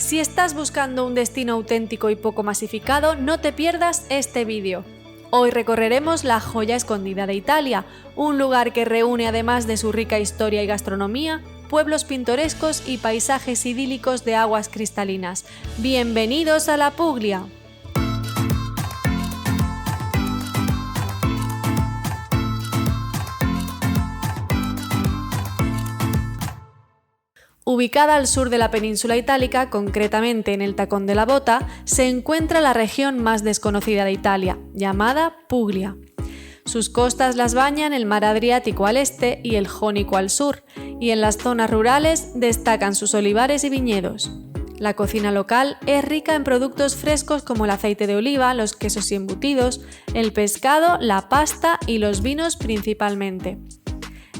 Si estás buscando un destino auténtico y poco masificado, no te pierdas este vídeo. Hoy recorreremos la joya escondida de Italia, un lugar que reúne, además de su rica historia y gastronomía, pueblos pintorescos y paisajes idílicos de aguas cristalinas. ¡Bienvenidos a la Puglia! Ubicada al sur de la península itálica, concretamente en el Tacón de la Bota, se encuentra la región más desconocida de Italia, llamada Puglia. Sus costas las bañan el mar Adriático al este y el Jónico al sur, y en las zonas rurales destacan sus olivares y viñedos. La cocina local es rica en productos frescos como el aceite de oliva, los quesos y embutidos, el pescado, la pasta y los vinos principalmente.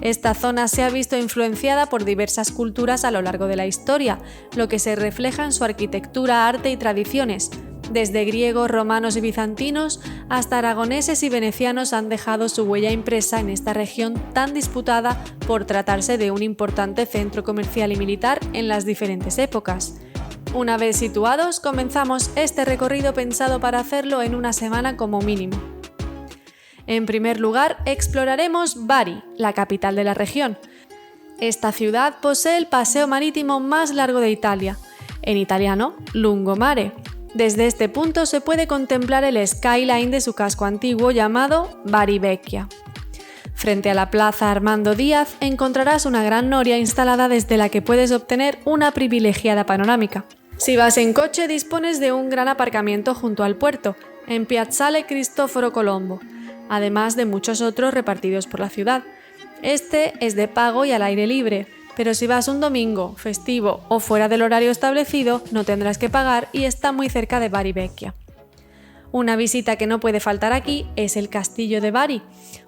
Esta zona se ha visto influenciada por diversas culturas a lo largo de la historia, lo que se refleja en su arquitectura, arte y tradiciones. Desde griegos, romanos y bizantinos hasta aragoneses y venecianos han dejado su huella impresa en esta región tan disputada por tratarse de un importante centro comercial y militar en las diferentes épocas. Una vez situados, comenzamos este recorrido pensado para hacerlo en una semana como mínimo. En primer lugar, exploraremos Bari, la capital de la región. Esta ciudad posee el paseo marítimo más largo de Italia, en italiano lungomare. Desde este punto se puede contemplar el skyline de su casco antiguo llamado Bari Vecchia. Frente a la plaza Armando Díaz encontrarás una gran noria instalada desde la que puedes obtener una privilegiada panorámica. Si vas en coche dispones de un gran aparcamiento junto al puerto, en Piazzale Cristoforo Colombo, además de muchos otros repartidos por la ciudad. Este es de pago y al aire libre, pero si vas un domingo, festivo o fuera del horario establecido, no tendrás que pagar y está muy cerca de Bari Vecchia. Una visita que no puede faltar aquí es el Castillo de Bari,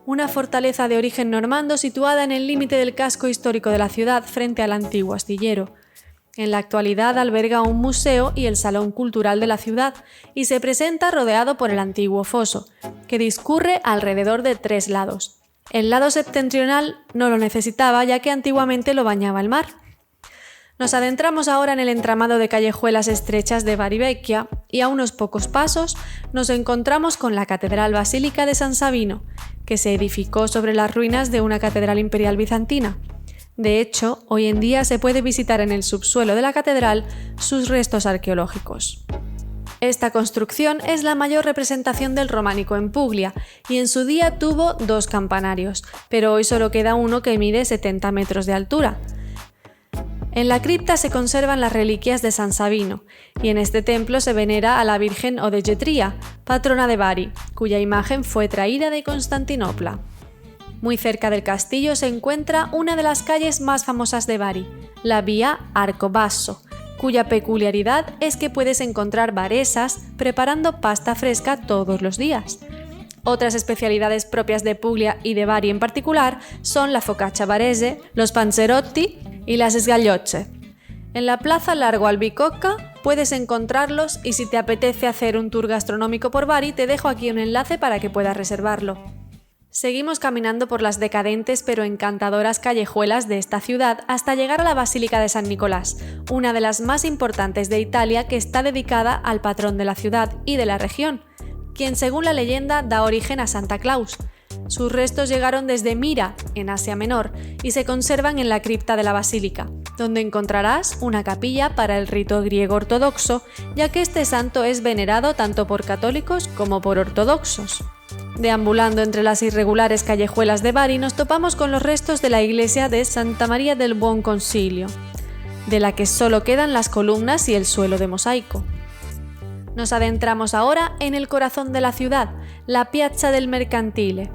una fortaleza de origen normando situada en el límite del casco histórico de la ciudad frente al antiguo astillero. En la actualidad alberga un museo y el salón cultural de la ciudad y se presenta rodeado por el antiguo foso, que discurre alrededor de 3 lados. El lado septentrional no lo necesitaba ya que antiguamente lo bañaba el mar. Nos adentramos ahora en el entramado de callejuelas estrechas de Bari Vecchia y a unos pocos pasos nos encontramos con la Catedral Basílica de San Sabino, que se edificó sobre las ruinas de una catedral imperial bizantina. De hecho, hoy en día se puede visitar en el subsuelo de la catedral sus restos arqueológicos. Esta construcción es la mayor representación del románico en Puglia y en su día tuvo 2 campanarios, pero hoy solo queda uno que mide 70 metros de altura. En la cripta se conservan las reliquias de San Sabino y en este templo se venera a la Virgen Odegetria, patrona de Bari, cuya imagen fue traída de Constantinopla. Muy cerca del castillo se encuentra una de las calles más famosas de Bari, la Vía Arcobasso, cuya peculiaridad es que puedes encontrar baresas preparando pasta fresca todos los días. Otras especialidades propias de Puglia y de Bari en particular son la focaccia barese, los panzerotti y las sgagliocce. En la Plaza Largo Albicocca puedes encontrarlos y si te apetece hacer un tour gastronómico por Bari te dejo aquí un enlace para que puedas reservarlo. Seguimos caminando por las decadentes pero encantadoras callejuelas de esta ciudad hasta llegar a la Basílica de San Nicolás, una de las más importantes de Italia que está dedicada al patrón de la ciudad y de la región, quien según la leyenda da origen a Santa Claus. Sus restos llegaron desde Mira, en Asia Menor, y se conservan en la cripta de la basílica, donde encontrarás una capilla para el rito griego ortodoxo, ya que este santo es venerado tanto por católicos como por ortodoxos. Deambulando entre las irregulares callejuelas de Bari nos topamos con los restos de la iglesia de Santa María del Buon Consiglio, de la que solo quedan las columnas y el suelo de mosaico. Nos adentramos ahora en el corazón de la ciudad, la Piazza del Mercantile.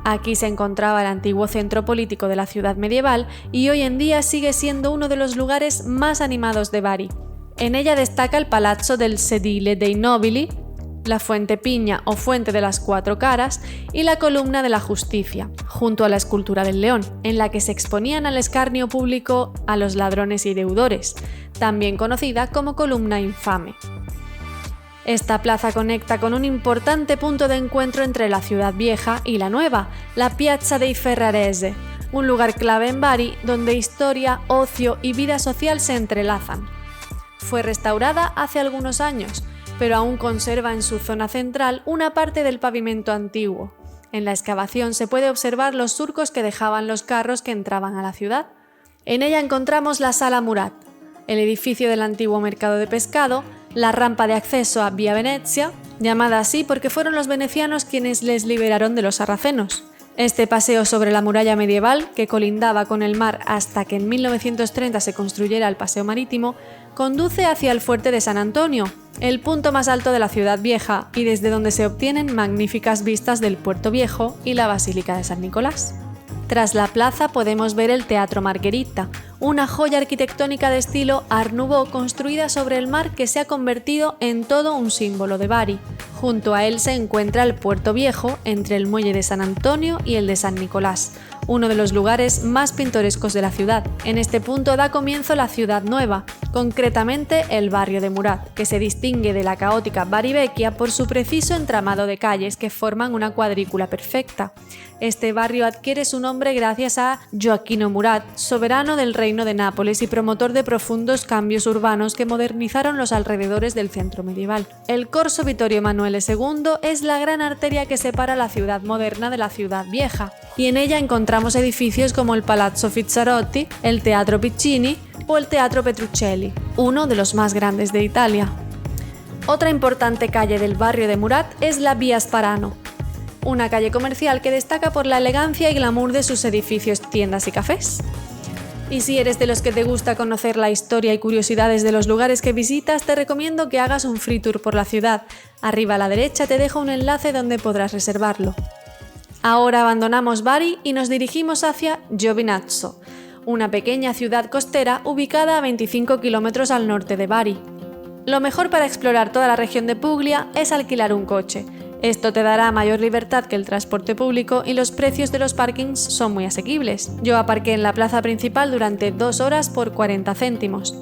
Aquí se encontraba el antiguo centro político de la ciudad medieval y hoy en día sigue siendo uno de los lugares más animados de Bari. En ella destaca el Palazzo del Sedile dei Nobili, la Fuente Piña o Fuente de las 4 Caras y la Columna de la Justicia, junto a la escultura del león, en la que se exponían al escarnio público a los ladrones y deudores, también conocida como Columna Infame. Esta plaza conecta con un importante punto de encuentro entre la ciudad vieja y la nueva, la Piazza dei Ferrarese, un lugar clave en Bari donde historia, ocio y vida social se entrelazan. Fue restaurada hace algunos años, pero aún conserva en su zona central una parte del pavimento antiguo. En la excavación se puede observar los surcos que dejaban los carros que entraban a la ciudad. En ella encontramos la Sala Murat, el edificio del antiguo mercado de pescado, la rampa de acceso a Via Venezia, llamada así porque fueron los venecianos quienes les liberaron de los sarracenos. Este paseo sobre la muralla medieval, que colindaba con el mar hasta que en 1930 se construyera el paseo marítimo, conduce hacia el fuerte de San Antonio, el punto más alto de la ciudad vieja y desde donde se obtienen magníficas vistas del Puerto Viejo y la Basílica de San Nicolás. Tras la plaza podemos ver el Teatro Margherita, una joya arquitectónica de estilo Art Nouveau construida sobre el mar que se ha convertido en todo un símbolo de Bari. Junto a él se encuentra el Puerto Viejo, entre el muelle de San Antonio y el de San Nicolás, uno de los lugares más pintorescos de la ciudad. En este punto da comienzo la ciudad nueva, concretamente el barrio de Murat, que se distingue de la caótica Bari Vecchia por su preciso entramado de calles que forman una cuadrícula perfecta. Este barrio adquiere su nombre gracias a Gioacchino Murat, soberano del reino de Nápoles y promotor de profundos cambios urbanos que modernizaron los alrededores del centro medieval. El Corso Vittorio Emanuele II es la gran arteria que separa la ciudad moderna de la ciudad vieja, y en ella encontramos edificios como el Palazzo Fizzarotti, el Teatro Piccini o el Teatro Petruccelli, uno de los más grandes de Italia. Otra importante calle del barrio de Murat es la Via Sparano, una calle comercial que destaca por la elegancia y glamour de sus edificios, tiendas y cafés. Y si eres de los que te gusta conocer la historia y curiosidades de los lugares que visitas, te recomiendo que hagas un free tour por la ciudad. Arriba a la derecha te dejo un enlace donde podrás reservarlo. Ahora abandonamos Bari y nos dirigimos hacia Giovinazzo, una pequeña ciudad costera ubicada a 25 kilómetros al norte de Bari. Lo mejor para explorar toda la región de Puglia es alquilar un coche. Esto te dará mayor libertad que el transporte público y los precios de los parkings son muy asequibles. Yo aparqué en la plaza principal durante 2 horas por 40 céntimos.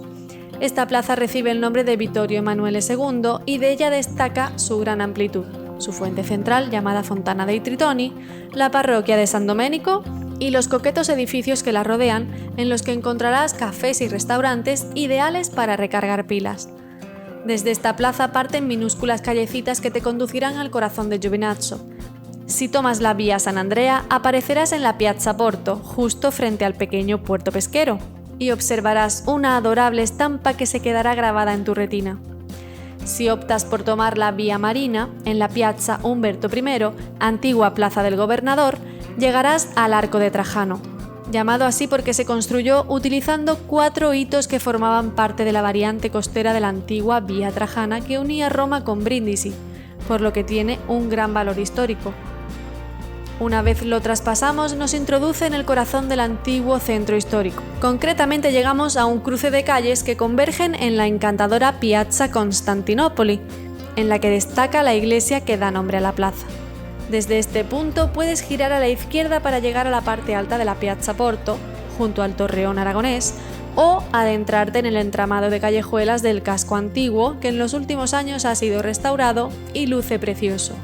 Esta plaza recibe el nombre de Vittorio Emanuele II y de ella destaca su gran amplitud, su fuente central llamada Fontana dei Tritoni, la parroquia de San Domenico y los coquetos edificios que la rodean, en los que encontrarás cafés y restaurantes ideales para recargar pilas. Desde esta plaza parten minúsculas callecitas que te conducirán al corazón de Giovinazzo. Si tomas la vía San Andrea, aparecerás en la Piazza Porto, justo frente al pequeño puerto pesquero, y observarás una adorable estampa que se quedará grabada en tu retina. Si optas por tomar la vía Marina, en la Piazza Umberto I, antigua plaza del gobernador, llegarás al Arco de Trajano, llamado así porque se construyó utilizando 4 hitos que formaban parte de la variante costera de la antigua Vía Trajana que unía Roma con Brindisi, por lo que tiene un gran valor histórico. Una vez lo traspasamos, nos introduce en el corazón del antiguo centro histórico. Concretamente llegamos a un cruce de calles que convergen en la encantadora Piazza Costantinopoli, en la que destaca la iglesia que da nombre a la plaza. Desde este punto puedes girar a la izquierda para llegar a la parte alta de la Piazza Porto, junto al Torreón aragonés, o adentrarte en el entramado de callejuelas del casco antiguo, que en los últimos años ha sido restaurado y luce precioso.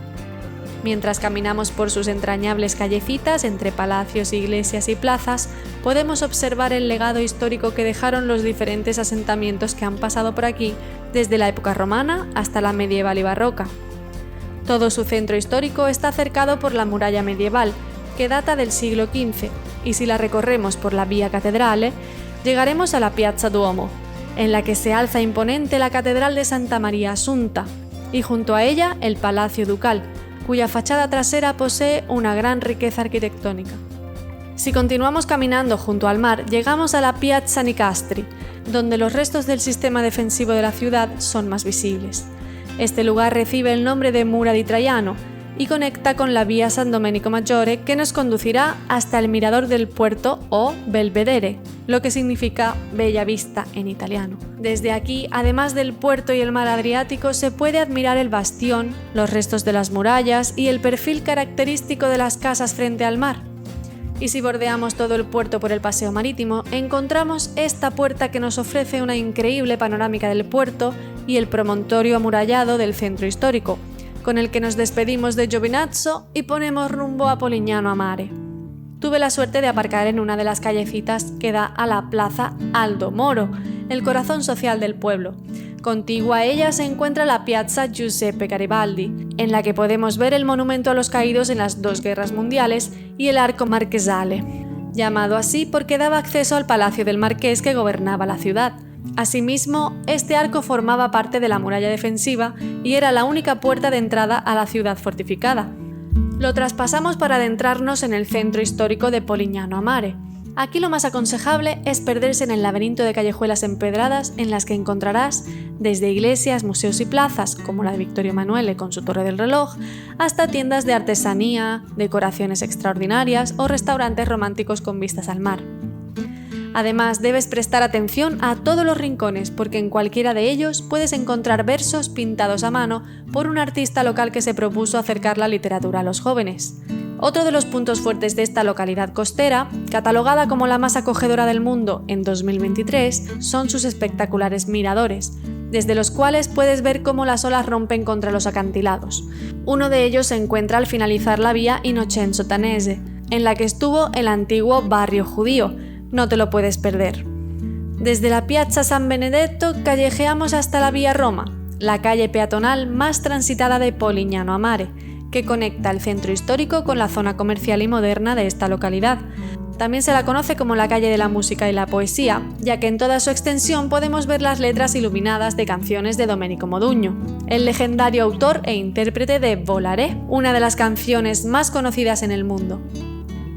Mientras caminamos por sus entrañables callecitas, entre palacios, iglesias y plazas, podemos observar el legado histórico que dejaron los diferentes asentamientos que han pasado por aquí, desde la época romana hasta la medieval y barroca. Todo su centro histórico está cercado por la muralla medieval, que data del siglo XV, y si la recorremos por la Vía Cattedrale, llegaremos a la Piazza Duomo, en la que se alza imponente la Catedral de Santa María Assunta, y junto a ella el Palacio Ducal, cuya fachada trasera posee una gran riqueza arquitectónica. Si continuamos caminando junto al mar, llegamos a la Piazza Nicastri, donde los restos del sistema defensivo de la ciudad son más visibles. Este lugar recibe el nombre de Mura di Traiano y conecta con la vía San Domenico Maggiore, que nos conducirá hasta el mirador del puerto o Belvedere, lo que significa bella vista en italiano. Desde aquí, además del puerto y el mar Adriático, se puede admirar el bastión, los restos de las murallas y el perfil característico de las casas frente al mar. Y si bordeamos todo el puerto por el paseo marítimo, encontramos esta puerta que nos ofrece una increíble panorámica del puerto y el promontorio amurallado del centro histórico, con el que nos despedimos de Giovinazzo y ponemos rumbo a Polignano a Mare. Tuve la suerte de aparcar en una de las callecitas que da a la plaza Aldo Moro, el corazón social del pueblo, Contigua a ella se encuentra la Piazza Giuseppe Garibaldi, en la que podemos ver el monumento a los caídos en las 2 guerras mundiales y el Arco Marquesale, llamado así porque daba acceso al palacio del marqués que gobernaba la ciudad. Asimismo, este arco formaba parte de la muralla defensiva y era la única puerta de entrada a la ciudad fortificada. Lo traspasamos para adentrarnos en el centro histórico de Polignano a Mare. Aquí lo más aconsejable es perderse en el laberinto de callejuelas empedradas en las que encontrarás desde iglesias, museos y plazas, como la de Vittorio Emanuele con su torre del reloj, hasta tiendas de artesanía, decoraciones extraordinarias o restaurantes románticos con vistas al mar. Además, debes prestar atención a todos los rincones porque en cualquiera de ellos puedes encontrar versos pintados a mano por un artista local que se propuso acercar la literatura a los jóvenes. Otro de los puntos fuertes de esta localidad costera, catalogada como la más acogedora del mundo en 2023, son sus espectaculares miradores, desde los cuales puedes ver cómo las olas rompen contra los acantilados. Uno de ellos se encuentra al finalizar la vía Innocenzo Tanese, en la que estuvo el antiguo barrio judío. No te lo puedes perder. Desde la Piazza San Benedetto callejeamos hasta la Vía Roma, la calle peatonal más transitada de Polignano a Mare, que conecta el centro histórico con la zona comercial y moderna de esta localidad. También se la conoce como la calle de la música y la poesía, ya que en toda su extensión podemos ver las letras iluminadas de canciones de Domenico Modugno, el legendario autor e intérprete de Volaré, una de las canciones más conocidas en el mundo.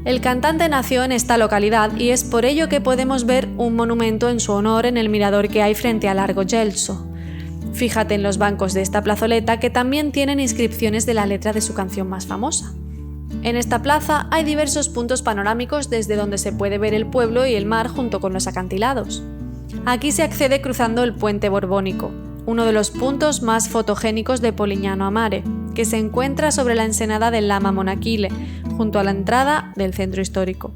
El cantante nació en esta localidad y es por ello que podemos ver un monumento en su honor en el mirador que hay frente al Largo Gelso. Fíjate en los bancos de esta plazoleta que también tienen inscripciones de la letra de su canción más famosa. En esta plaza hay diversos puntos panorámicos desde donde se puede ver el pueblo y el mar junto con los acantilados. Aquí se accede cruzando el Puente Borbónico, uno de los puntos más fotogénicos de Polignano a Mare, que se encuentra sobre la ensenada del Lama Monachile, junto a la entrada del centro histórico.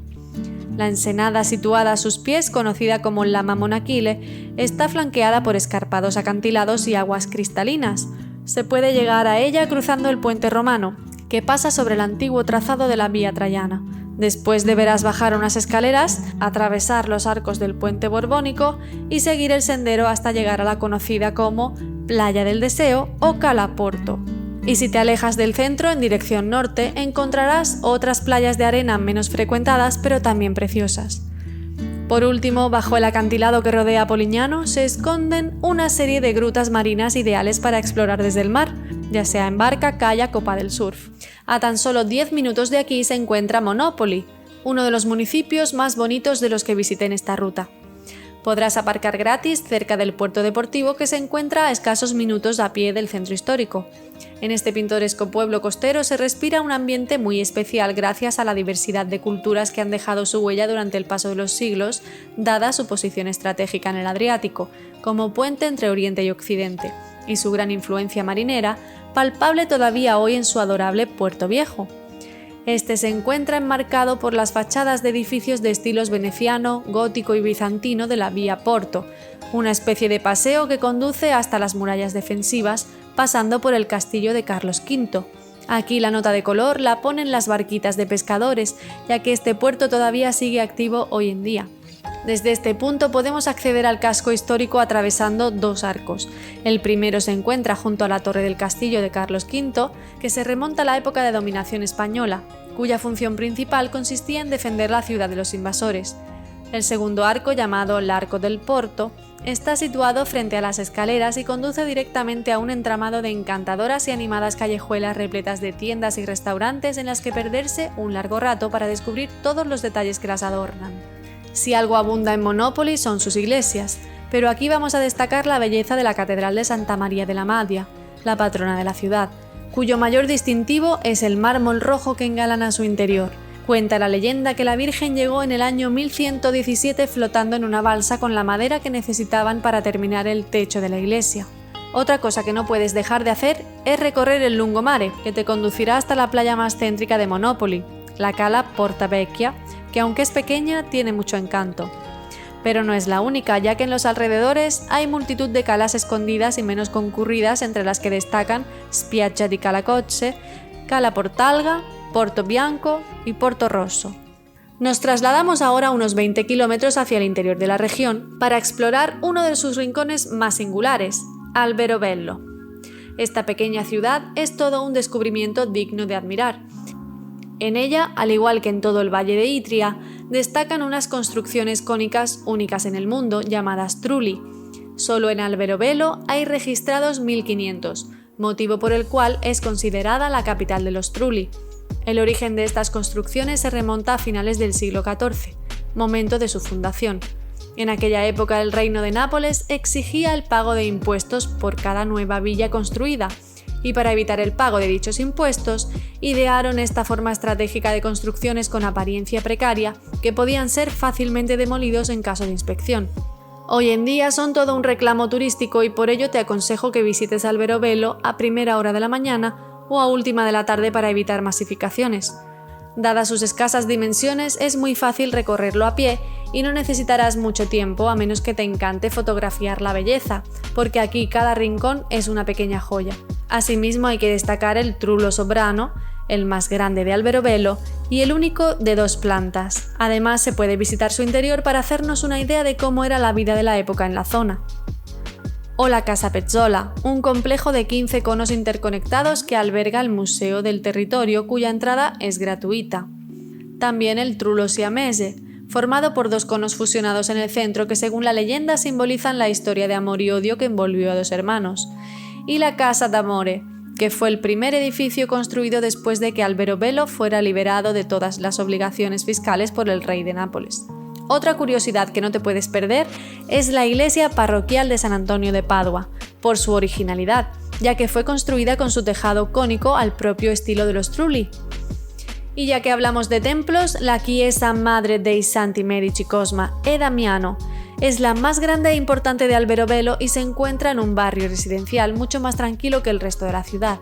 La ensenada situada a sus pies, conocida como Lama Monachile, está flanqueada por escarpados acantilados y aguas cristalinas. Se puede llegar a ella cruzando el puente romano, que pasa sobre el antiguo trazado de la Vía Traiana. Después deberás bajar unas escaleras, atravesar los arcos del puente borbónico y seguir el sendero hasta llegar a la conocida como Playa del Deseo o Cala Porto. Y si te alejas del centro en dirección norte, encontrarás otras playas de arena menos frecuentadas pero también preciosas. Por último, bajo el acantilado que rodea Polignano se esconden una serie de grutas marinas ideales para explorar desde el mar, ya sea en barca, kayak o paddle surf. A tan solo 10 minutos de aquí se encuentra Monopoli, uno de los municipios más bonitos de los que visité en esta ruta. Podrás aparcar gratis cerca del puerto deportivo que se encuentra a escasos minutos a pie del centro histórico. En este pintoresco pueblo costero se respira un ambiente muy especial gracias a la diversidad de culturas que han dejado su huella durante el paso de los siglos, dada su posición estratégica en el Adriático, como puente entre Oriente y Occidente, y su gran influencia marinera, palpable todavía hoy en su adorable Puerto Viejo. Este se encuentra enmarcado por las fachadas de edificios de estilos veneciano, gótico y bizantino de la Vía Porto, una especie de paseo que conduce hasta las murallas defensivas, pasando por el castillo de Carlos V. Aquí la nota de color la ponen las barquitas de pescadores, ya que este puerto todavía sigue activo hoy en día. Desde este punto podemos acceder al casco histórico atravesando 2 arcos. El primero se encuentra junto a la torre del castillo de Carlos V, que se remonta a la época de dominación española, cuya función principal consistía en defender la ciudad de los invasores. El segundo arco, llamado el Arco del Porto, está situado frente a las escaleras y conduce directamente a un entramado de encantadoras y animadas callejuelas repletas de tiendas y restaurantes en las que perderse un largo rato para descubrir todos los detalles que las adornan. Si algo abunda en Monopoli son sus iglesias, pero aquí vamos a destacar la belleza de la Catedral de Santa María de la Madia, la patrona de la ciudad, cuyo mayor distintivo es el mármol rojo que engalana su interior. Cuenta la leyenda que la Virgen llegó en el año 1117 flotando en una balsa con la madera que necesitaban para terminar el techo de la iglesia. Otra cosa que no puedes dejar de hacer es recorrer el lungomare, que te conducirá hasta la playa más céntrica de Monopoli, la Cala Porta Vecchia, que aunque es pequeña, tiene mucho encanto. Pero no es la única, ya que en los alrededores hay multitud de calas escondidas y menos concurridas, entre las que destacan Spiaggia di Calacocce, Cala Portalga, Porto Bianco y Porto Rosso. Nos trasladamos ahora unos 20 kilómetros hacia el interior de la región para explorar uno de sus rincones más singulares, Alberobello. Esta pequeña ciudad es todo un descubrimiento digno de admirar. En ella, al igual que en todo el valle de Itria, destacan unas construcciones cónicas únicas en el mundo llamadas trulli. Solo en Alberobello hay registrados 1500, motivo por el cual es considerada la capital de los trulli. El origen de estas construcciones se remonta a finales del siglo XIV, momento de su fundación. En aquella época el reino de Nápoles exigía el pago de impuestos por cada nueva villa construida, y para evitar el pago de dichos impuestos, idearon esta forma estratégica de construcciones con apariencia precaria que podían ser fácilmente demolidos en caso de inspección. Hoy en día son todo un reclamo turístico y por ello te aconsejo que visites Alberobello a primera hora de la mañana o a última de la tarde para evitar masificaciones. Dadas sus escasas dimensiones, es muy fácil recorrerlo a pie y no necesitarás mucho tiempo a menos que te encante fotografiar la belleza, porque aquí cada rincón es una pequeña joya. Asimismo hay que destacar el Trullo Sovrano, el más grande de Alberobello y el único de 2 plantas. Además se puede visitar su interior para hacernos una idea de cómo era la vida de la época en la zona. O la Casa Pezzola, un complejo de 15 conos interconectados que alberga el Museo del Territorio, cuya entrada es gratuita. También el Trullo Siamese, formado por 2 conos fusionados en el centro que según la leyenda simbolizan la historia de amor y odio que envolvió a 2 hermanos. Y la Casa d'Amore, que fue el primer edificio construido después de que Alberobello fuera liberado de todas las obligaciones fiscales por el rey de Nápoles. Otra curiosidad que no te puedes perder es la iglesia parroquial de San Antonio de Padua, por su originalidad, ya que fue construida con su tejado cónico al propio estilo de los Trulli. Y ya que hablamos de templos, la Chiesa Madre dei Santi Medici Cosma e Damiano es la más grande e importante de Alberobello y se encuentra en un barrio residencial mucho más tranquilo que el resto de la ciudad.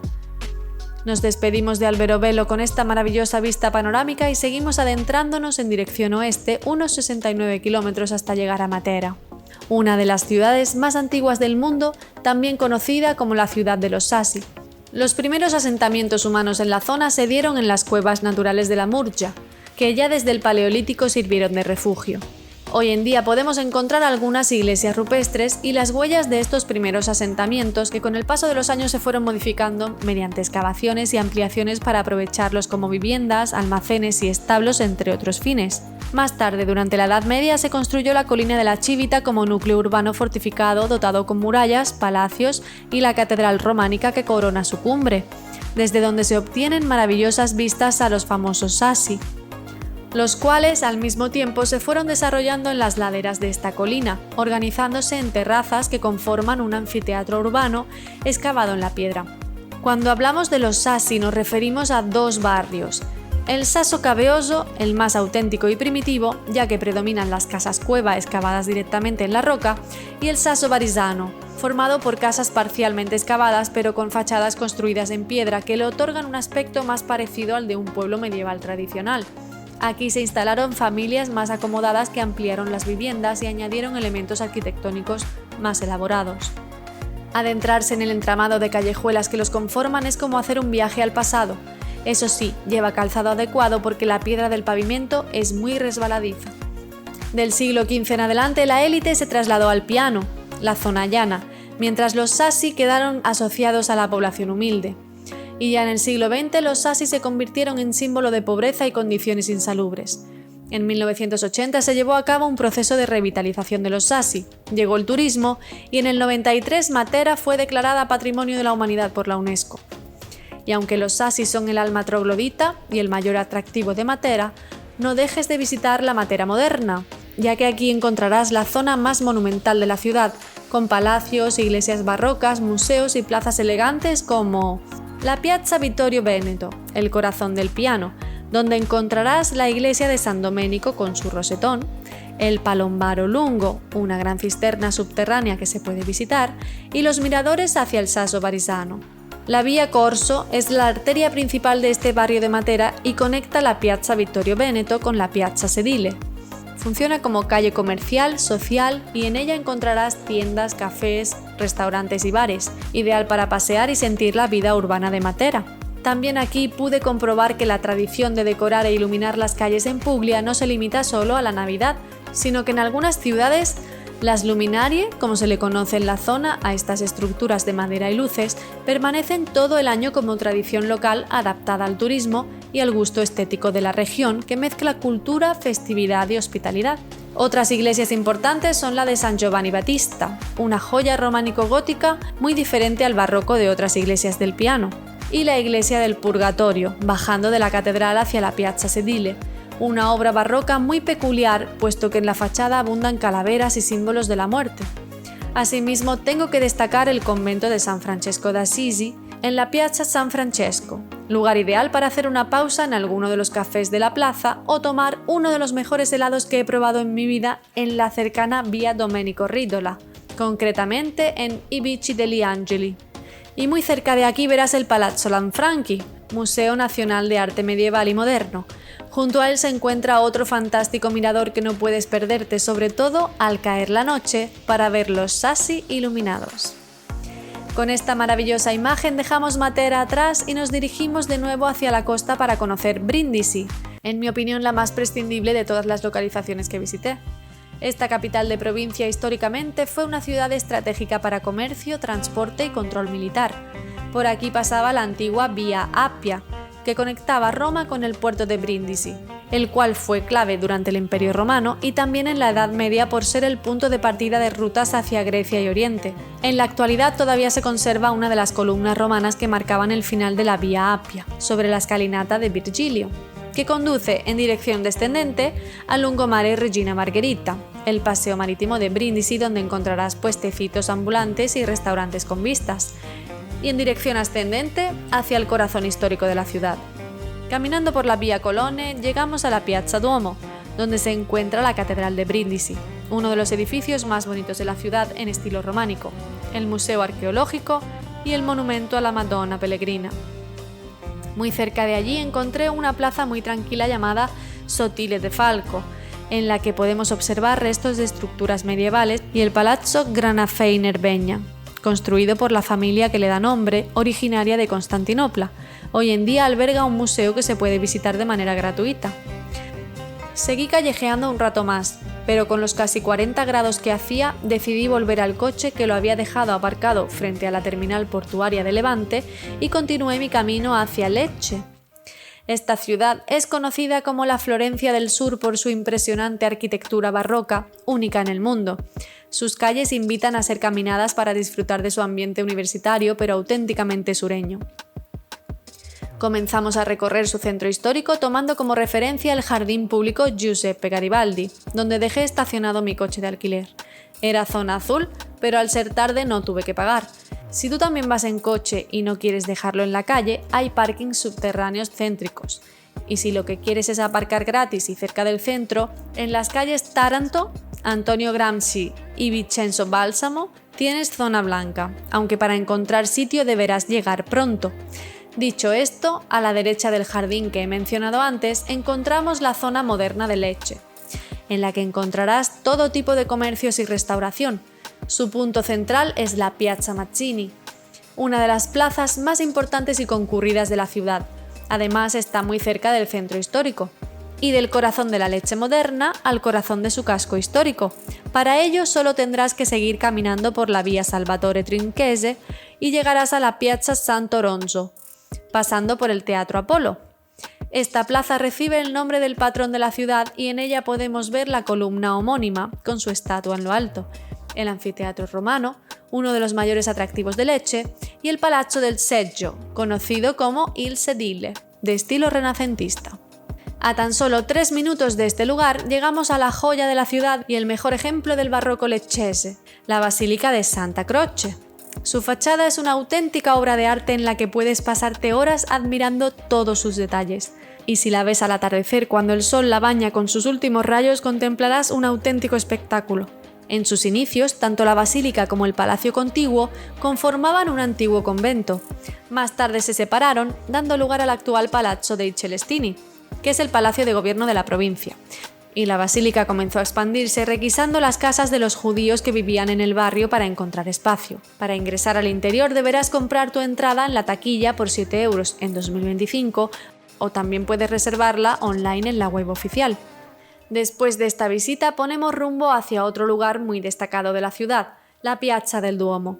Nos despedimos de Alberobello con esta maravillosa vista panorámica y seguimos adentrándonos en dirección oeste unos 69 kilómetros hasta llegar a Matera, una de las ciudades más antiguas del mundo, también conocida como la ciudad de los Sassi. Los primeros asentamientos humanos en la zona se dieron en las cuevas naturales de la Murgia, que ya desde el Paleolítico sirvieron de refugio. Hoy en día podemos encontrar algunas iglesias rupestres y las huellas de estos primeros asentamientos que con el paso de los años se fueron modificando mediante excavaciones y ampliaciones para aprovecharlos como viviendas, almacenes y establos, entre otros fines. Más tarde, durante la Edad Media, se construyó la colina de la Civita como núcleo urbano fortificado dotado con murallas, palacios y la catedral románica que corona su cumbre, desde donde se obtienen maravillosas vistas a los famosos Sassi, los cuales al mismo tiempo se fueron desarrollando en las laderas de esta colina, organizándose en terrazas que conforman un anfiteatro urbano excavado en la piedra. Cuando hablamos de los Sassi nos referimos a 2 barrios: el Sasso Caveoso, el más auténtico y primitivo, ya que predominan las casas cueva excavadas directamente en la roca, y el Sasso Varisano, formado por casas parcialmente excavadas pero con fachadas construidas en piedra que le otorgan un aspecto más parecido al de un pueblo medieval tradicional. Aquí se instalaron familias más acomodadas que ampliaron las viviendas y añadieron elementos arquitectónicos más elaborados. Adentrarse en el entramado de callejuelas que los conforman es como hacer un viaje al pasado. Eso sí, lleva calzado adecuado porque la piedra del pavimento es muy resbaladiza. Del siglo XV en adelante la élite se trasladó al Piano, la zona llana, mientras los Sassi quedaron asociados a la población humilde. Y ya en el siglo XX los Sassi se convirtieron en símbolo de pobreza y condiciones insalubres. En 1980 se llevó a cabo un proceso de revitalización de los Sassi, llegó el turismo y en el 93 Matera fue declarada Patrimonio de la Humanidad por la UNESCO. Y aunque los Sassi son el alma troglodita y el mayor atractivo de Matera, no dejes de visitar la Matera moderna, ya que aquí encontrarás la zona más monumental de la ciudad, con palacios, iglesias barrocas, museos y plazas elegantes como la Piazza Vittorio Veneto, el corazón del Piano, donde encontrarás la iglesia de San Domenico con su rosetón, el Palombaro Lungo, una gran cisterna subterránea que se puede visitar, y los miradores hacia el Sasso Varisano. La Via Corso es la arteria principal de este barrio de Matera y conecta la Piazza Vittorio Veneto con la Piazza Sedile. Funciona como calle comercial, social y en ella encontrarás tiendas, cafés, restaurantes y bares, ideal para pasear y sentir la vida urbana de Matera. También aquí pude comprobar que la tradición de decorar e iluminar las calles en Puglia no se limita solo a la Navidad, sino que en algunas ciudades Las luminarie, como se le conoce en la zona a estas estructuras de madera y luces, permanecen todo el año como tradición local adaptada al turismo y al gusto estético de la región, que mezcla cultura, festividad y hospitalidad. Otras iglesias importantes son la de San Giovanni Battista, una joya románico-gótica muy diferente al barroco de otras iglesias del Piano, y la iglesia del Purgatorio, bajando de la catedral hacia la Piazza Sedile, una obra barroca muy peculiar, puesto que en la fachada abundan calaveras y símbolos de la muerte. Asimismo, tengo que destacar el convento de San Francesco d'Assisi en la Piazza San Francesco, lugar ideal para hacer una pausa en alguno de los cafés de la plaza o tomar uno de los mejores helados que he probado en mi vida en la cercana Via Domenico Ridola, concretamente en I Bici degli Angeli. Y muy cerca de aquí verás el Palazzo Lanfranchi, Museo Nacional de Arte Medieval y Moderno. Junto a él se encuentra otro fantástico mirador que no puedes perderte, sobre todo al caer la noche, para ver los Sassi iluminados. Con esta maravillosa imagen dejamos Matera atrás y nos dirigimos de nuevo hacia la costa para conocer Brindisi, en mi opinión la más prescindible de todas las localizaciones que visité. Esta capital de provincia históricamente fue una ciudad estratégica para comercio, transporte y control militar. Por aquí pasaba la antigua Vía Appia, que conectaba Roma con el puerto de Brindisi, el cual fue clave durante el Imperio Romano y también en la Edad Media por ser el punto de partida de rutas hacia Grecia y Oriente. En la actualidad todavía se conserva una de las columnas romanas que marcaban el final de la Vía Appia, sobre la escalinata de Virgilio, que conduce en dirección descendente al Lungomare Regina Margherita, el paseo marítimo de Brindisi donde encontrarás puestecitos ambulantes y restaurantes con vistas, y en dirección ascendente hacia el corazón histórico de la ciudad. Caminando por la Vía Colone llegamos a la Piazza Duomo, donde se encuentra la Catedral de Brindisi, uno de los edificios más bonitos de la ciudad en estilo románico, el Museo Arqueológico y el monumento a la Madonna Pellegrina. Muy cerca de allí encontré una plaza muy tranquila llamada Sottile de Falco, en la que podemos observar restos de estructuras medievales y el Palazzo Granafei Nervegna, construido por la familia que le da nombre, originaria de Constantinopla. Hoy en día alberga un museo que se puede visitar de manera gratuita. Seguí callejeando un rato más, pero con los casi 40 grados que hacía decidí volver al coche que lo había dejado aparcado frente a la terminal portuaria de Levante y continué mi camino hacia Lecce. Esta ciudad es conocida como la Florencia del Sur por su impresionante arquitectura barroca, única en el mundo. Sus calles invitan a ser caminadas para disfrutar de su ambiente universitario, pero auténticamente sureño. Comenzamos a recorrer su centro histórico tomando como referencia el jardín público Giuseppe Garibaldi, donde dejé estacionado mi coche de alquiler. Era zona azul, pero al ser tarde no tuve que pagar. Si tú también vas en coche y no quieres dejarlo en la calle, hay parkings subterráneos céntricos. Y si lo que quieres es aparcar gratis y cerca del centro, en las calles Taranto, Antonio Gramsci y Vincenzo Balsamo tienes zona blanca, aunque para encontrar sitio deberás llegar pronto. Dicho esto, a la derecha del jardín que he mencionado antes encontramos la zona moderna de Lecce, en la que encontrarás todo tipo de comercios y restauración. Su punto central es la Piazza Mazzini, una de las plazas más importantes y concurridas de la ciudad. Además está muy cerca del centro histórico y del corazón de la Lecce moderna al corazón de su casco histórico. Para ello solo tendrás que seguir caminando por la vía Salvatore Trinchese y llegarás a la Piazza Sant'Oronzo, pasando por el Teatro Apolo. Esta plaza recibe el nombre del patrón de la ciudad y en ella podemos ver la columna homónima con su estatua en lo alto, el anfiteatro romano, uno de los mayores atractivos de Lecce, y el Palazzo del Seggio, conocido como Il Sedile, de estilo renacentista. A tan solo 3 minutos de este lugar llegamos a la joya de la ciudad y el mejor ejemplo del barroco leccese, la Basílica de Santa Croce. Su fachada es una auténtica obra de arte en la que puedes pasarte horas admirando todos sus detalles. Y si la ves al atardecer cuando el sol la baña con sus últimos rayos, contemplarás un auténtico espectáculo. En sus inicios, tanto la basílica como el palacio contiguo conformaban un antiguo convento. Más tarde se separaron, dando lugar al actual Palazzo dei Celestini, que es el palacio de gobierno de la provincia. Y la basílica comenzó a expandirse requisando las casas de los judíos que vivían en el barrio para encontrar espacio. Para ingresar al interior deberás comprar tu entrada en la taquilla por 7 euros en 2025 o también puedes reservarla online en la web oficial. Después de esta visita ponemos rumbo hacia otro lugar muy destacado de la ciudad, la Piazza del Duomo.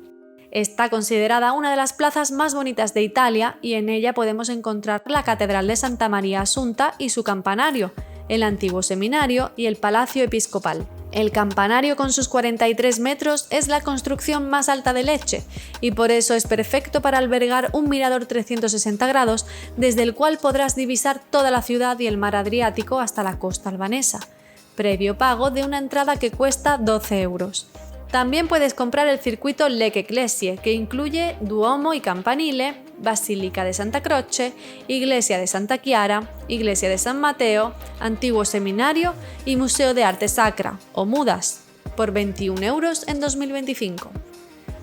Está considerada una de las plazas más bonitas de Italia y en ella podemos encontrar la Catedral de Santa María Assunta y su campanario, el antiguo seminario y el Palacio Episcopal. El campanario con sus 43 metros es la construcción más alta de Lecce y por eso es perfecto para albergar un mirador 360 grados desde el cual podrás divisar toda la ciudad y el mar Adriático hasta la costa albanesa, previo pago de una entrada que cuesta 12 euros. También puedes comprar el circuito Lecce Ecclesie, que incluye Duomo y Campanile, Basílica de Santa Croce, Iglesia de Santa Chiara, Iglesia de San Mateo, Antiguo Seminario y Museo de Arte Sacra, o Mudas, por 21 euros en 2025.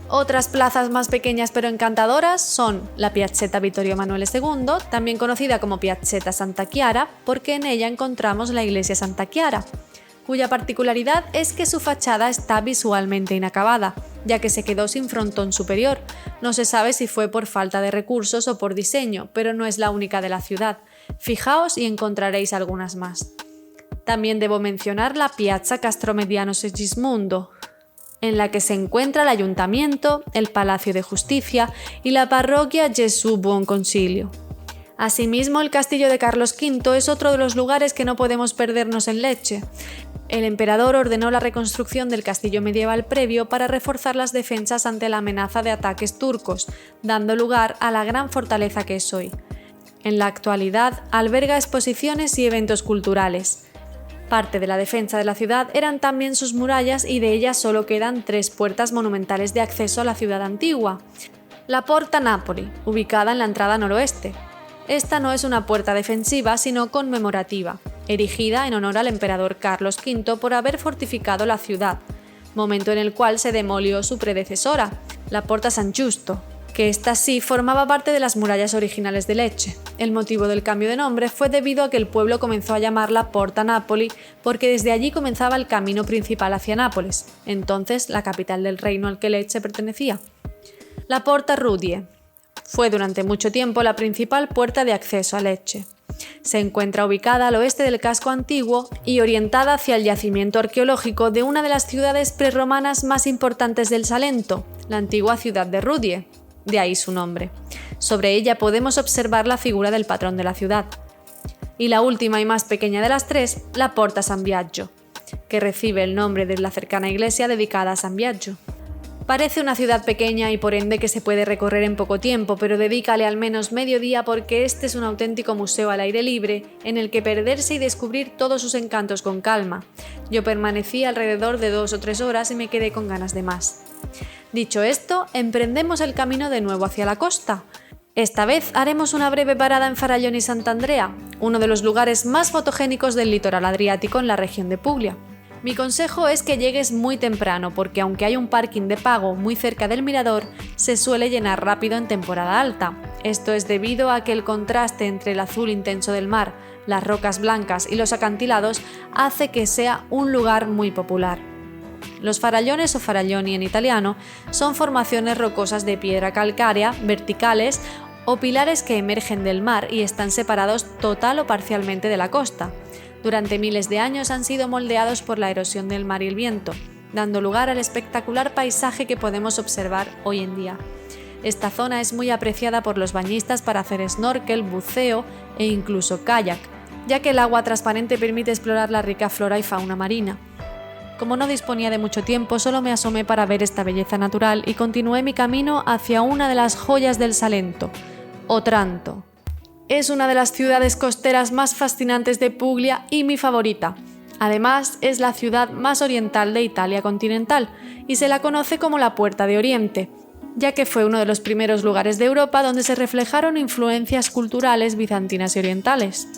Otras plazas más pequeñas pero encantadoras son la Piazzetta Vittorio Emanuele II, también conocida como Piazzetta Santa Chiara, porque en ella encontramos la Iglesia Santa Chiara, cuya particularidad es que su fachada está visualmente inacabada, ya que se quedó sin frontón superior. No se sabe si fue por falta de recursos o por diseño, pero no es la única de la ciudad. Fijaos y encontraréis algunas más. También debo mencionar la Piazza Castromediano Segismundo, en la que se encuentra el Ayuntamiento, el Palacio de Justicia y la Parroquia Gesù Buon Consiglio. Asimismo, el castillo de Carlos V es otro de los lugares que no podemos perdernos en Lecce. El emperador ordenó la reconstrucción del castillo medieval previo para reforzar las defensas ante la amenaza de ataques turcos, dando lugar a la gran fortaleza que es hoy. En la actualidad alberga exposiciones y eventos culturales. Parte de la defensa de la ciudad eran también sus murallas y de ellas solo quedan 3 puertas monumentales de acceso a la ciudad antigua. La Porta Napoli, ubicada en la entrada noroeste. Esta no es una puerta defensiva, sino conmemorativa, erigida en honor al emperador Carlos V por haber fortificado la ciudad, momento en el cual se demolió su predecesora, la Porta San Giusto, que esta sí formaba parte de las murallas originales de Lecce. El motivo del cambio de nombre fue debido a que el pueblo comenzó a llamarla Porta Napoli porque desde allí comenzaba el camino principal hacia Nápoles, entonces la capital del reino al que Lecce pertenecía. La Porta Rudie fue durante mucho tiempo la principal puerta de acceso a Lecce. Se encuentra ubicada al oeste del casco antiguo y orientada hacia el yacimiento arqueológico de una de las ciudades prerromanas más importantes del Salento, la antigua ciudad de Rudie, de ahí su nombre. Sobre ella podemos observar la figura del patrón de la ciudad. Y la última y más pequeña de las 3, la Porta San Biagio, que recibe el nombre de la cercana iglesia dedicada a San Biagio. Parece una ciudad pequeña y por ende que se puede recorrer en poco tiempo, pero dedícale al menos medio día porque este es un auténtico museo al aire libre en el que perderse y descubrir todos sus encantos con calma. Yo permanecí alrededor de 2 o 3 horas y me quedé con ganas de más. Dicho esto, emprendemos el camino de nuevo hacia la costa. Esta vez haremos una breve parada en Faraglione y Sant'Andrea, uno de los lugares más fotogénicos del litoral adriático en la región de Puglia. Mi consejo es que llegues muy temprano porque aunque hay un parking de pago muy cerca del mirador, se suele llenar rápido en temporada alta. Esto es debido a que el contraste entre el azul intenso del mar, las rocas blancas y los acantilados hace que sea un lugar muy popular. Los farallones o faraglioni en italiano son formaciones rocosas de piedra calcárea, verticales o pilares que emergen del mar y están separados total o parcialmente de la costa. Durante miles de años han sido moldeados por la erosión del mar y el viento, dando lugar al espectacular paisaje que podemos observar hoy en día. Esta zona es muy apreciada por los bañistas para hacer snorkel, buceo e incluso kayak, ya que el agua transparente permite explorar la rica flora y fauna marina. Como no disponía de mucho tiempo, solo me asomé para ver esta belleza natural y continué mi camino hacia una de las joyas del Salento, Otranto. Es una de las ciudades costeras más fascinantes de Puglia y mi favorita. Además, es la ciudad más oriental de Italia continental y se la conoce como la Puerta de Oriente, ya que fue uno de los primeros lugares de Europa donde se reflejaron influencias culturales bizantinas y orientales.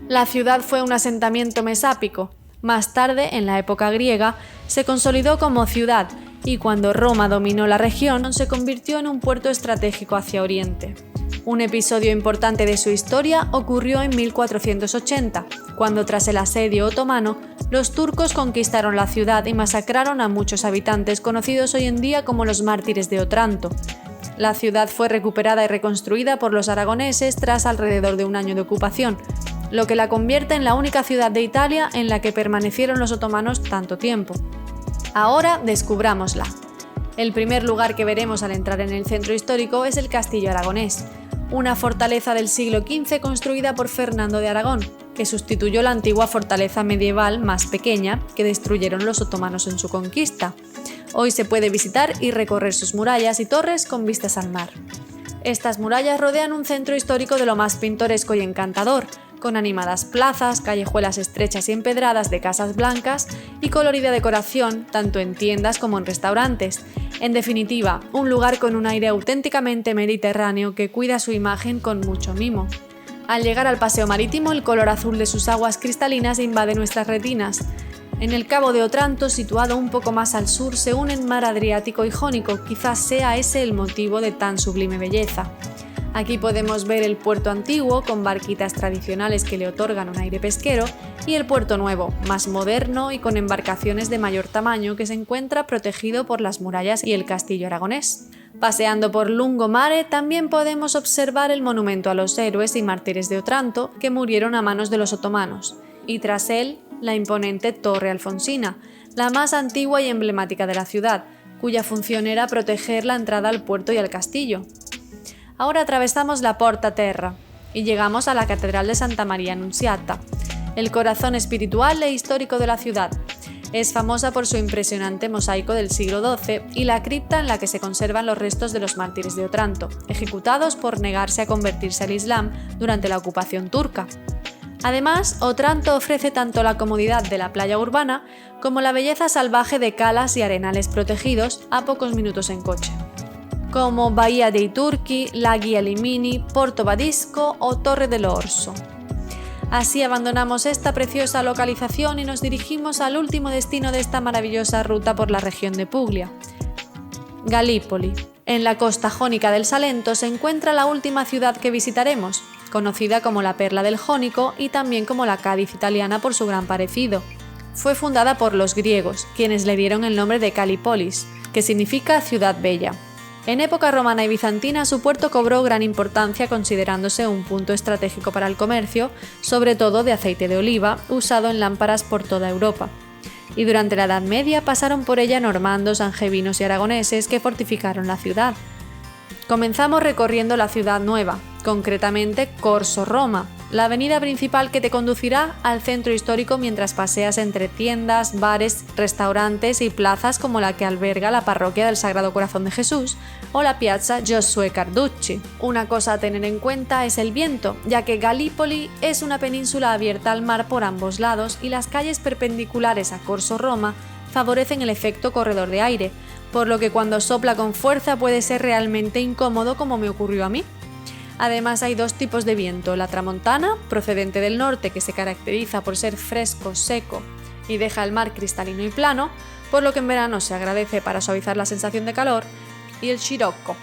La ciudad fue un asentamiento mesápico. Más tarde, en la época griega, se consolidó como ciudad y cuando Roma dominó la región, se convirtió en un puerto estratégico hacia Oriente. Un episodio importante de su historia ocurrió en 1480, cuando tras el asedio otomano, los turcos conquistaron la ciudad y masacraron a muchos habitantes conocidos hoy en día como los mártires de Otranto. La ciudad fue recuperada y reconstruida por los aragoneses tras alrededor de un año de ocupación. lo que la convierte en la única ciudad de Italia en la que permanecieron los otomanos tanto tiempo. Ahora descubrámosla. El primer lugar que veremos al entrar en el centro histórico es el Castillo Aragonés, una fortaleza del siglo XV construida por Fernando de Aragón, que sustituyó la antigua fortaleza medieval más pequeña que destruyeron los otomanos en su conquista. Hoy se puede visitar y recorrer sus murallas y torres con vistas al mar. Estas murallas rodean un centro histórico de lo más pintoresco y encantador, con animadas plazas, callejuelas estrechas y empedradas de casas blancas y colorida decoración tanto en tiendas como en restaurantes. En definitiva, un lugar con un aire auténticamente mediterráneo que cuida su imagen con mucho mimo. Al llegar al paseo marítimo, el color azul de sus aguas cristalinas invade nuestras retinas. En el Cabo de Otranto, situado un poco más al sur, se unen mar Adriático y Jónico, quizás sea ese el motivo de tan sublime belleza. Aquí podemos ver el puerto antiguo, con barquitas tradicionales que le otorgan un aire pesquero, y el puerto nuevo, más moderno y con embarcaciones de mayor tamaño, que se encuentra protegido por las murallas y el castillo aragonés. Paseando por Lungomare también podemos observar el monumento a los héroes y mártires de Otranto que murieron a manos de los otomanos, y tras él, la imponente Torre Alfonsina, la más antigua y emblemática de la ciudad, cuya función era proteger la entrada al puerto y al castillo. Ahora atravesamos la Porta Terra y llegamos a la Catedral de Santa María Annunziata, el corazón espiritual e histórico de la ciudad. Es famosa por su impresionante mosaico del siglo XII y la cripta en la que se conservan los restos de los mártires de Otranto, ejecutados por negarse a convertirse al Islam durante la ocupación turca. Además, Otranto ofrece tanto la comodidad de la playa urbana como la belleza salvaje de calas y arenales protegidos a pocos minutos en coche, como Bahía dei Turchi, Laghi Alimini, Porto Badisco o Torre dell'Orso. Así abandonamos esta preciosa localización y nos dirigimos al último destino de esta maravillosa ruta por la región de Puglia, Galípoli. En la costa jónica del Salento se encuentra la última ciudad que visitaremos, conocida como la Perla del Jónico y también como la Cádiz italiana por su gran parecido. Fue fundada por los griegos, quienes le dieron el nombre de Calipolis, que significa ciudad bella. En época romana y bizantina su puerto cobró gran importancia considerándose un punto estratégico para el comercio, sobre todo de aceite de oliva, usado en lámparas por toda Europa. Y durante la Edad Media pasaron por ella normandos, angevinos y aragoneses que fortificaron la ciudad. Comenzamos recorriendo la ciudad nueva, concretamente Corso Roma, la avenida principal que te conducirá al centro histórico mientras paseas entre tiendas, bares, restaurantes y plazas como la que alberga la parroquia del Sagrado Corazón de Jesús o la Piazza Giosuè Carducci. Una cosa a tener en cuenta es el viento, ya que Galípoli es una península abierta al mar por ambos lados y las calles perpendiculares a Corso Roma favorecen el efecto corredor de aire, por lo que cuando sopla con fuerza puede ser realmente incómodo como me ocurrió a mí. Además hay dos tipos de viento, la tramontana, procedente del norte que se caracteriza por ser fresco, seco y deja el mar cristalino y plano, por lo que en verano se agradece para suavizar la sensación de calor, y el scirocco,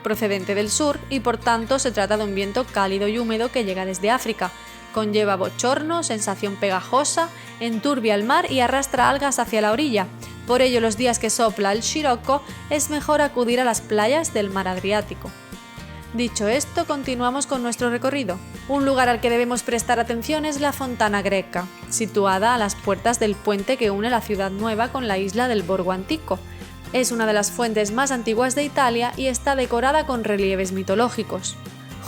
procedente del sur y por tanto se trata de un viento cálido y húmedo que llega desde África, conlleva bochorno, sensación pegajosa, enturbia el mar y arrastra algas hacia la orilla. Por ello los días que sopla el scirocco es mejor acudir a las playas del mar Adriático. Dicho esto, continuamos con nuestro recorrido. Un lugar al que debemos prestar atención es la Fontana Greca, situada a las puertas del puente que une la ciudad nueva con la isla del Borgo Antico. Es una de las fuentes más antiguas de Italia y está decorada con relieves mitológicos.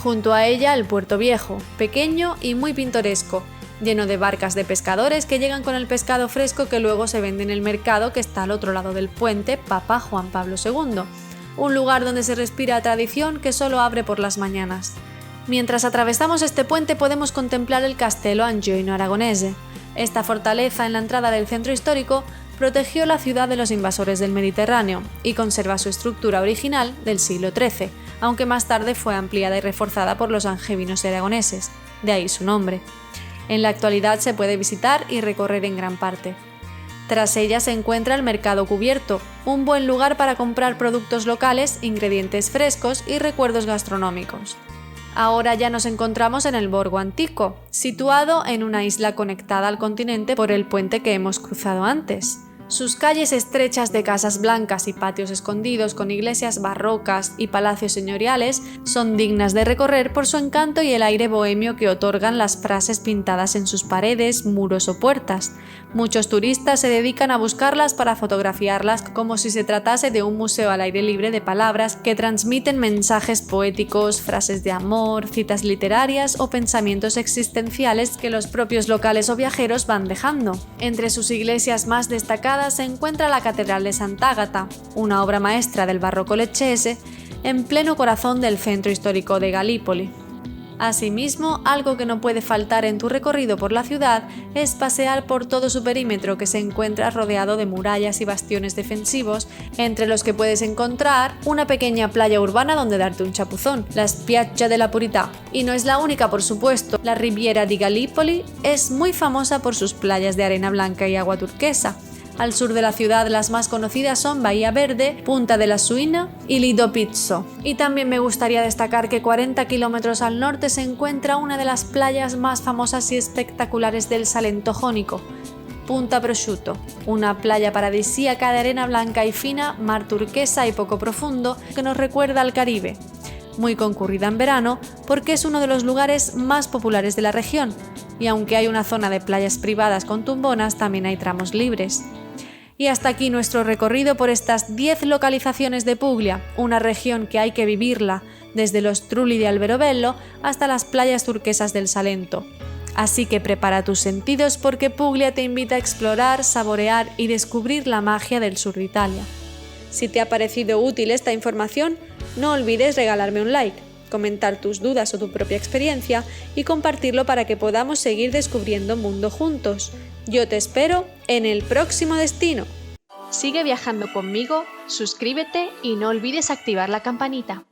Junto a ella el Puerto Viejo, pequeño y muy pintoresco, lleno de barcas de pescadores que llegan con el pescado fresco que luego se vende en el mercado que está al otro lado del puente Papa Juan Pablo II. Un lugar donde se respira tradición que solo abre por las mañanas. Mientras atravesamos este puente podemos contemplar el Castello Angioino Aragonese. Esta fortaleza en la entrada del centro histórico protegió la ciudad de los invasores del Mediterráneo y conserva su estructura original del siglo XIII, aunque más tarde fue ampliada y reforzada por los angevinos y aragoneses, de ahí su nombre. En la actualidad se puede visitar y recorrer en gran parte. Tras ella se encuentra el Mercado Cubierto, un buen lugar para comprar productos locales, ingredientes frescos y recuerdos gastronómicos. Ahora ya nos encontramos en el Borgo Antico, situado en una isla conectada al continente por el puente que hemos cruzado antes. Sus calles estrechas de casas blancas y patios escondidos con iglesias barrocas y palacios señoriales son dignas de recorrer por su encanto y el aire bohemio que otorgan las frases pintadas en sus paredes, muros o puertas. Muchos turistas se dedican a buscarlas para fotografiarlas como si se tratase de un museo al aire libre de palabras que transmiten mensajes poéticos, frases de amor, citas literarias o pensamientos existenciales que los propios locales o viajeros van dejando. Entre sus iglesias más destacadas se encuentra la Catedral de Sant'Agata, una obra maestra del barroco leccese, en pleno corazón del centro histórico de Galípoli. Asimismo, algo que no puede faltar en tu recorrido por la ciudad es pasear por todo su perímetro que se encuentra rodeado de murallas y bastiones defensivos, entre los que puedes encontrar una pequeña playa urbana donde darte un chapuzón, la Spiaggia della Purità. Y no es la única, por supuesto. La Riviera di Gallipoli es muy famosa por sus playas de arena blanca y agua turquesa. Al sur de la ciudad las más conocidas son Bahía Verde, Punta della Suina y Lido Pizzo. Y también me gustaría destacar que 40 kilómetros al norte se encuentra una de las playas más famosas y espectaculares del Salento jónico, Punta Prosciutto, una playa paradisíaca de arena blanca y fina, mar turquesa y poco profundo que nos recuerda al Caribe. Muy concurrida en verano porque es uno de los lugares más populares de la región, y aunque hay una zona de playas privadas con tumbonas, también hay tramos libres. Y hasta aquí nuestro recorrido por estas 10 localizaciones de Puglia, una región que hay que vivirla, desde los Trulli de Alberobello hasta las playas turquesas del Salento. Así que prepara tus sentidos porque Puglia te invita a explorar, saborear y descubrir la magia del sur de Italia. Si te ha parecido útil esta información, no olvides regalarme un like, comentar tus dudas o tu propia experiencia y compartirlo para que podamos seguir descubriendo mundo juntos. Yo te espero en el próximo destino. Sigue viajando conmigo, suscríbete y no olvides activar la campanita.